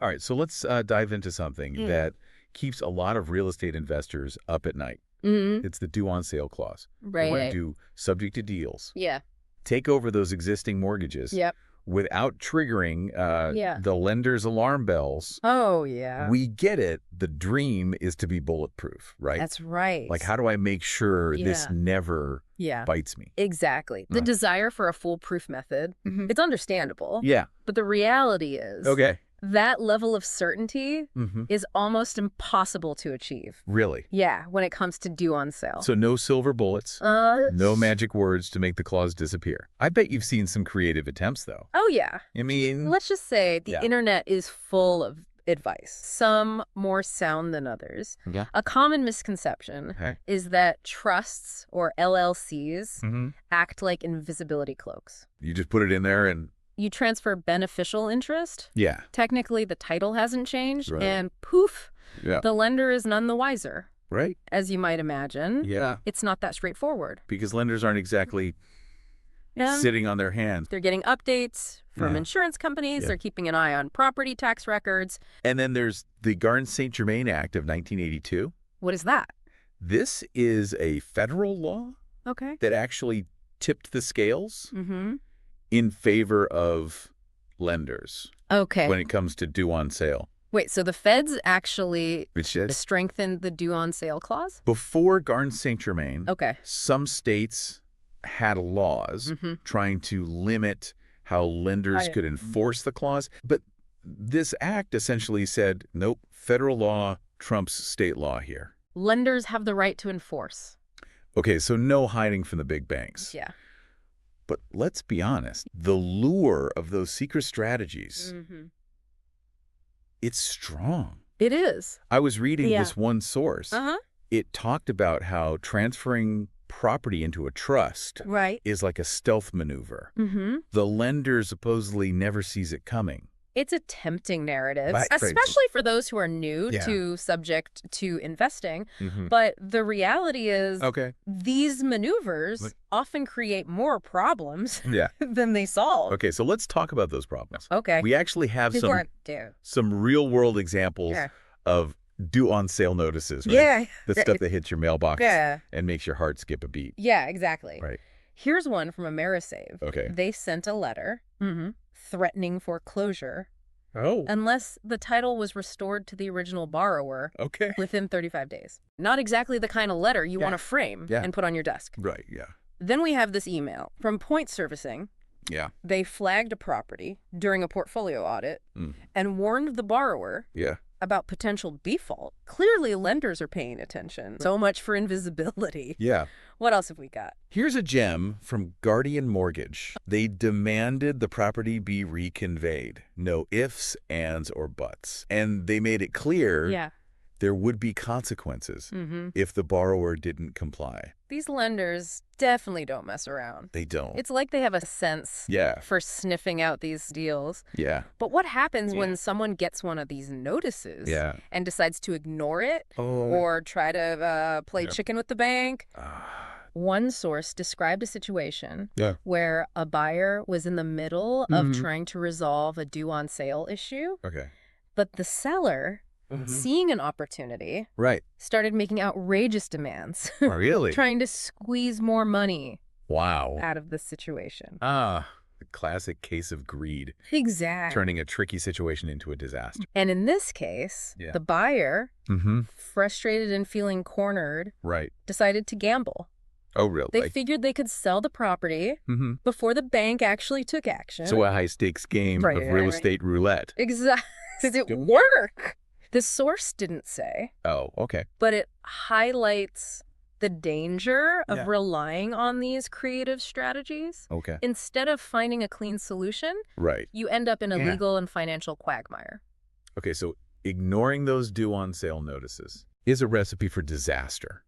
All right, so let's dive into something that keeps a lot of real estate investors up at night. Mm-hmm. It's the due on sale clause. They want to Right. do subject to deals, Yeah. take over those existing mortgages Yep. without triggering Yeah. the lender's alarm bells. Oh, yeah. We get it. The dream is to be bulletproof, right? That's right. Like, how do I make sure this Yeah. never Yeah. bites me? Exactly. The desire for a foolproof method, it's understandable. Yeah. But the reality is Okay. that level of certainty Mm-hmm. is almost impossible to achieve. Really? Yeah, when it comes to due on sale. So no silver bullets, no magic words to make the clause disappear. I bet you've seen some creative attempts, though. Oh, yeah. I mean, Let's just say the Yeah. internet is full of advice, some more sound than others. Yeah. A common misconception Okay. is that trusts or LLCs Mm-hmm. act like invisibility cloaks. You just put it in there and You transfer beneficial interest. yeah. Technically, the title hasn't changed, Right. and poof, Yeah. the lender is none the wiser. Right? As you might imagine, Yeah. it's not that straightforward. Because lenders aren't exactly Yeah. sitting on their hands. They're getting updates from Yeah. insurance companies. Yeah. They're keeping an eye on property tax records. And then there's the Garn-St. Germain Act of 1982. What is that? This is a federal law Okay. that actually tipped the scales Mm-hmm. in favor of lenders Okay. when it comes to due on sale. Wait, so the feds actually Which is strengthened the due on sale clause? before Garn-St. Germain, Okay. some states had laws Mm-hmm. trying to limit how lenders I- could enforce the clause. But this act essentially said, nope, federal law trumps state law here. Lenders have the right to enforce. Okay, so no hiding from the big banks. Yeah. But let's be honest, the lure of those secret strategies, Mm-hmm. it's strong. It is. I was reading Yeah. this one source. Uh-huh. It talked about how transferring property into a trust Right. is like a stealth maneuver. Mm-hmm. The lender supposedly never sees it coming. It's a tempting narrative, Right. especially for those who are new Yeah. to subject to investing. Mm-hmm. But the reality is Okay. these maneuvers Look- often create more problems Yeah. than they solve. Okay, so let's talk about those problems. Okay. We actually have These some weren't due. real-world examples Yeah. of due on sale notices, right? Yeah. The stuff that hits your mailbox Yeah. and makes your heart skip a beat. Yeah, exactly. Right. Here's one from Amerisave. Okay. They sent a letter threatening foreclosure Oh. unless the title was restored to the original borrower Okay. within 35 days. Not exactly the kind of letter you Yeah. want to frame Yeah. and put on your desk. Right, yeah. Then we have this email from Point Servicing. Yeah. They flagged a property during a portfolio audit Mm. and warned the borrower Yeah. about potential default. Clearly, lenders are paying attention. So much for invisibility. Yeah. What else have we got? Here's a gem from Guardian Mortgage. They demanded the property be reconveyed. No ifs, ands, or buts. And they made it clear Yeah. there would be consequences Mm-hmm. if the borrower didn't comply. These lenders definitely don't mess around. They don't. It's like they have a sense Yeah. for sniffing out these deals. Yeah. But what happens Yeah. when someone gets one of these notices Yeah. and decides to ignore it Oh. or try to play Yeah. chicken with the bank? Ah. One source described a situation Yeah. where a buyer was in the middle of Mhm. trying to resolve a due on sale issue, Okay. but the seller, seeing an opportunity, Right. started making outrageous demands, Oh, really? trying to squeeze more money Wow. out of the situation. Ah, the classic case of greed, Exactly. turning a tricky situation into a disaster. And in this case, Yeah. the buyer, Mm-hmm. frustrated and feeling cornered, Right. decided to gamble. Oh, really? They figured they could sell the property Mm-hmm. before the bank actually took action. So a high-stakes game Right, of right, real right. estate roulette. Exactly. Did it work? The source didn't say, Oh, okay. but it highlights the danger of Yeah. relying on these creative strategies. Okay. Instead of finding a clean solution, Right. you end up in a Yeah. legal and financial quagmire. Okay, so ignoring those due on sale notices is a recipe for disaster.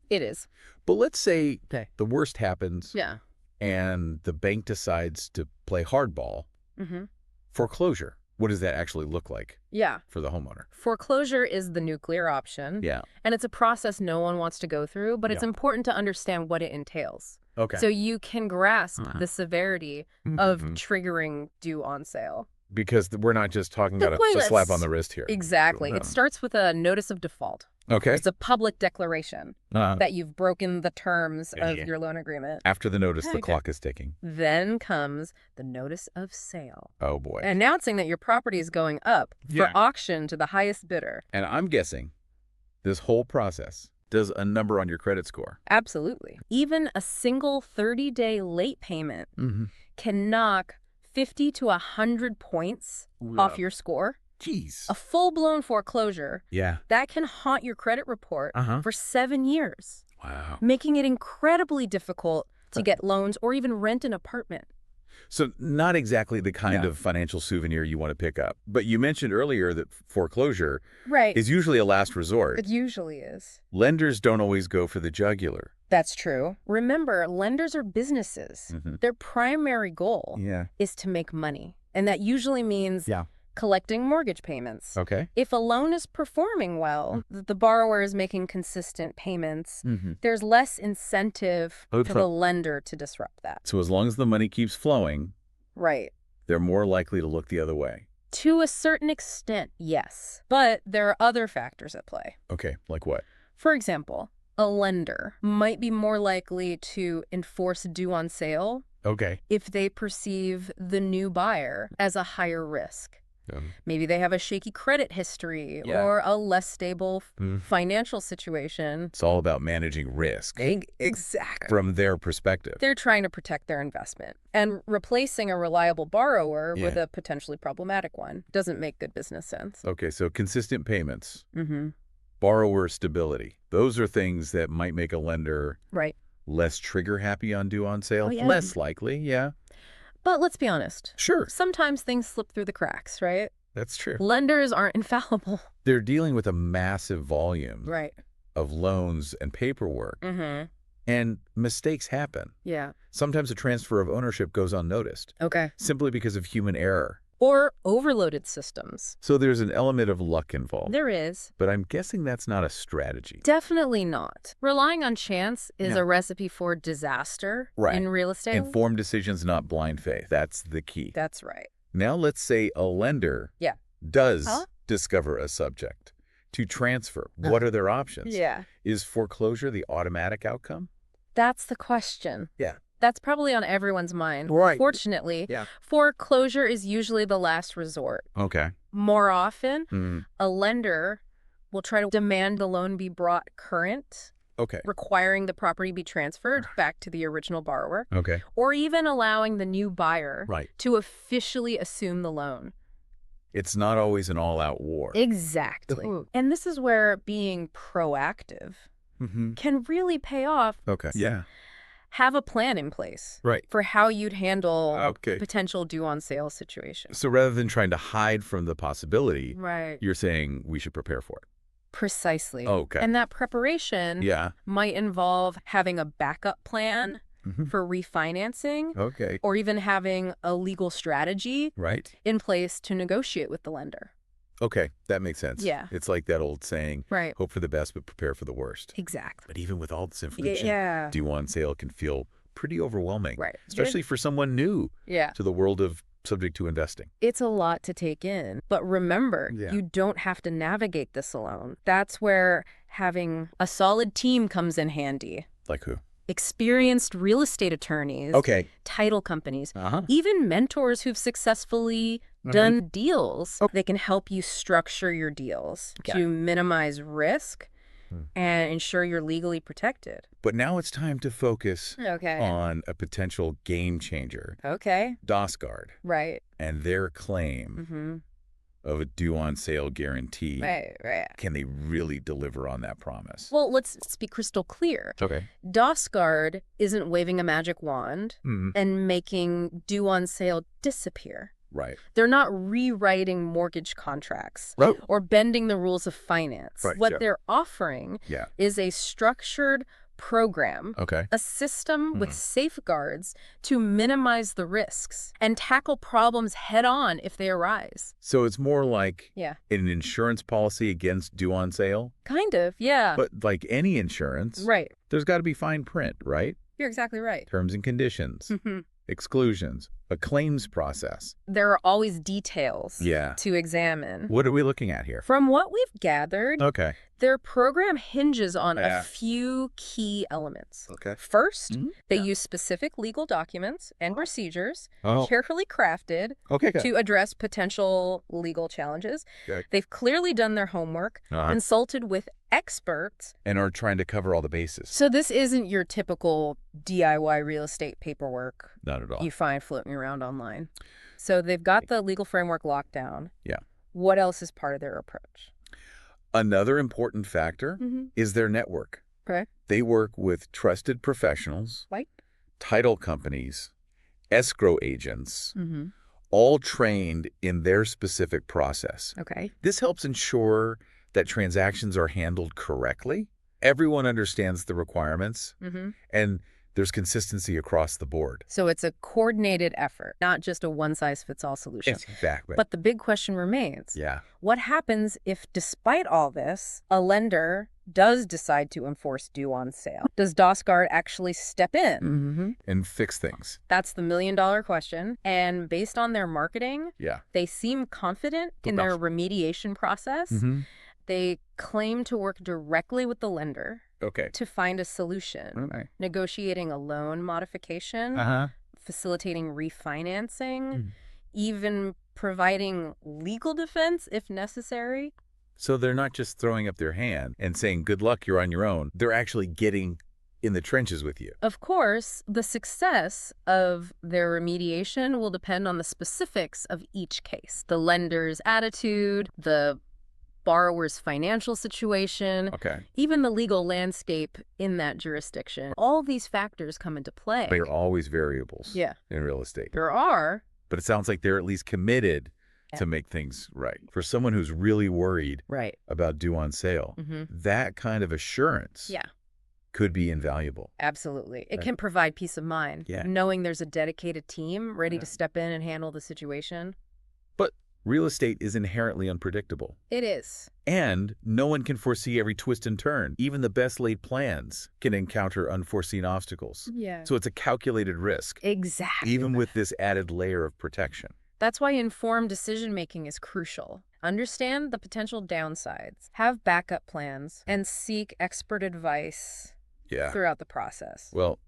It is. But let's say Okay. the worst happens Yeah. and the bank decides to play hardball. Mm-hmm. Foreclosure. What does that actually look like Yeah. for the homeowner? Foreclosure is the nuclear option. Yeah. And it's a process no one wants to go through, but it's Yeah. important to understand what it entails. Okay. So you can grasp Uh-huh. the severity of Mhm. triggering due on sale. Because we're not just talking The about point a is- slap on the wrist here. Exactly. Um, It starts with a notice of default. Okay. It's a public declaration that you've broken the terms of Yeah. your loan agreement. After the notice, the Okay. clock is ticking. Then comes the notice of sale, Oh, boy. announcing that your property is going up Yeah. for auction to the highest bidder. And I'm guessing this whole process does a number on your credit score. Absolutely. Even a single 30-day late payment Mm-hmm. can knock 50 to 100 points off your score. Jeez. A full-blown foreclosure, Yeah. that can haunt your credit report Uh-huh. for 7 years, Wow. making it incredibly difficult to get loans or even rent an apartment. So not exactly the kind Yeah. of financial souvenir you want to pick up. But you mentioned earlier that foreclosure Right. is usually a last resort. It usually is. Lenders don't always go for the jugular. That's true. Remember, lenders are businesses. Mhm. Their primary goal Yeah. is to make money. And that usually means Yeah. collecting mortgage payments. Okay. If a loan is performing well, the borrower is making consistent payments, Mm-hmm. there's less incentive Oh, for the lender to disrupt that. So as long as the money keeps flowing, Right. they're more likely to look the other way. To a certain extent, yes. But there are other factors at play. Okay. Like what? For example, a lender might be more likely to enforce due on sale Okay. if they perceive the new buyer as a higher risk. Maybe they have a shaky credit history Yeah. or a less stable Mm. financial situation. It's all about managing risk Exactly. from their perspective. They're trying to protect their investment. And replacing a reliable borrower with Yeah. a potentially problematic one doesn't make good business sense. Okay. So consistent payments, Mm-hmm. borrower stability. Those are things that might make a lender Right. less trigger happy on due on sale. Oh, yeah. Less likely. Yeah. But let's be honest. Sure. Sometimes things slip through the cracks, right? That's true. Lenders aren't infallible. They're dealing with a massive volume Right. of loans and paperwork, Mm-hmm. and mistakes happen. Yeah. Sometimes a transfer of ownership goes unnoticed, Okay. simply because of human error. Or overloaded systems. So there's an element of luck involved. There is. But I'm guessing that's not a strategy. Definitely not. Relying on chance is Yeah. a recipe for disaster Right. in real estate. Informed decisions, not blind faith. That's the key. That's right. Now let's say a lender Yeah. does Huh? discover a subject to transfer. What are their options? Yeah. Is foreclosure the automatic outcome? That's the question. Yeah. That's probably on everyone's mind. Right. Fortunately, Yeah. foreclosure is usually the last resort. Okay. More often, Mm. a lender will try to demand the loan be brought current, Okay. requiring the property be transferred back to the original borrower, Okay. or even allowing the new buyer Right. to officially assume the loan. It's not always an all-out war. Exactly. Ooh. And this is where being proactive Mm-hmm. can really pay off. Okay. Yeah. Have a plan in place Right. for how you'd handle Okay. potential due on sale situations. So rather than trying to hide from the possibility, Right. you're saying we should prepare for it. Precisely. Okay. And that preparation Yeah. might involve having a backup plan Mhm. for refinancing Okay. or even having a legal strategy Right. in place to negotiate with the lender. Okay. That makes sense. Yeah. It's like that old saying, Right. hope for the best, but prepare for the worst. Exactly. But even with all this information, Yeah. due on sale can feel pretty overwhelming. Right. Especially for someone new Yeah. to the world of subject to investing. It's a lot to take in. But remember, Yeah. you don't have to navigate this alone. That's where having a solid team comes in handy. Like who? Experienced real estate attorneys, Okay. title companies, Uh-huh. even mentors who've successfully done deals. They can help you structure your deals to minimize risk and ensure you're legally protected. But now it's time to focus Okay. on a potential game changer, Okay. DosGuard, Right. and their claim Mm-hmm. of a due on sale guarantee. Right. Right. Can they really deliver on that promise? Well, let's be crystal clear. Okay. DosGuard isn't waving a magic wand Mm, and making due on sale disappear. right. They're not rewriting mortgage contracts Right. or bending the rules of finance. Right, What yeah. they're offering Yeah. is a structured program, Okay. a system with safeguards to minimize the risks and tackle problems head on if they arise. So it's more like Yeah. an insurance policy against due on sale, Kind of, yeah. but like any insurance, Right. there's got to be fine print, right? You're exactly right. Terms and conditions, Mhm. exclusions, a claims process. There are always details Yeah. to examine. What are we looking at here? From what we've gathered, Okay. their program hinges on Yeah. a few key elements. Okay. First, Mhm. they Yeah. use specific legal documents and procedures, Oh, carefully crafted okay, good. to address potential legal challenges. Okay. They've clearly done their homework, Uh-huh. consulted with experts. And are trying to cover all the bases. So this isn't your typical DIY real estate paperwork Not at all. you find floating around online. So they've got the legal framework locked down. Yeah. What else is part of their approach? Another important factor is their network. Okay. They work with trusted professionals, Like? title companies, escrow agents, Mm-hmm. all trained in their specific process. Okay. This helps ensure that transactions are handled correctly. Everyone understands the requirements, Mm-hmm. and there's consistency across the board. So it's a coordinated effort, not just a one-size-fits-all solution. Exactly. But the big question remains. Yeah. What happens if, despite all this, a lender does decide to enforce due on sale? Does DOSGuard actually step in? Mm-hmm. And fix things. That's the million-dollar question. And based on their marketing, Yeah. they seem confident in their remediation process. Mm-hmm. They claim to work directly with the lender Okay. to find a solution, Okay. negotiating a loan modification, Uh-huh. facilitating refinancing, Mm. even providing legal defense if necessary. So they're not just throwing up their hand and saying, good luck, you're on your own. They're actually getting in the trenches with you. Of course, the success of their remediation will depend on the specifics of each case. The lender's attitude, the borrower's financial situation, Okay. even the legal landscape in that jurisdiction. All these factors come into play. But you're always variables Yeah. in real estate. There are. But it sounds like they're at least committed to make things right. For someone who's really worried Right. about due on sale, Mm-hmm. that kind of assurance Yeah. could be invaluable. Absolutely. It Right. can provide peace of mind, Yeah. knowing there's a dedicated team ready Yeah. to step in and handle the situation. But real estate is inherently unpredictable. It is. And no one can foresee every twist and turn. Even the best laid plans can encounter unforeseen obstacles. Yeah. So it's a calculated risk, Exactly. even with this added layer of protection. That's why informed decision-making is crucial. Understand the potential downsides, have backup plans, and seek expert advice Yeah. throughout the process. Well,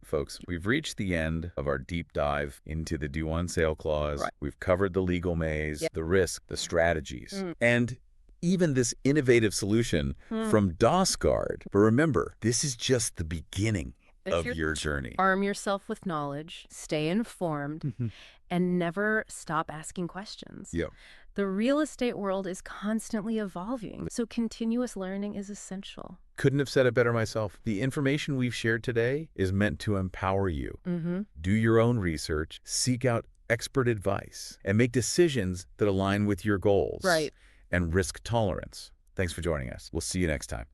folks, we've reached the end of our deep dive into the due on sale clause. Right. We've covered the legal maze, Yep. the risk, the strategies, Mm. and even this innovative solution from DOSGuard. But remember, this is just the beginning If of you're your journey. Arm yourself with knowledge, stay informed, and never stop asking questions. Yeah. The real estate world is constantly evolving, so continuous learning is essential. Couldn't have said it better myself. The information we've shared today is meant to empower you. Mm-hmm. Do your own research, seek out expert advice, and make decisions that align with your goals Right. and risk tolerance. Thanks for joining us. We'll see you next time.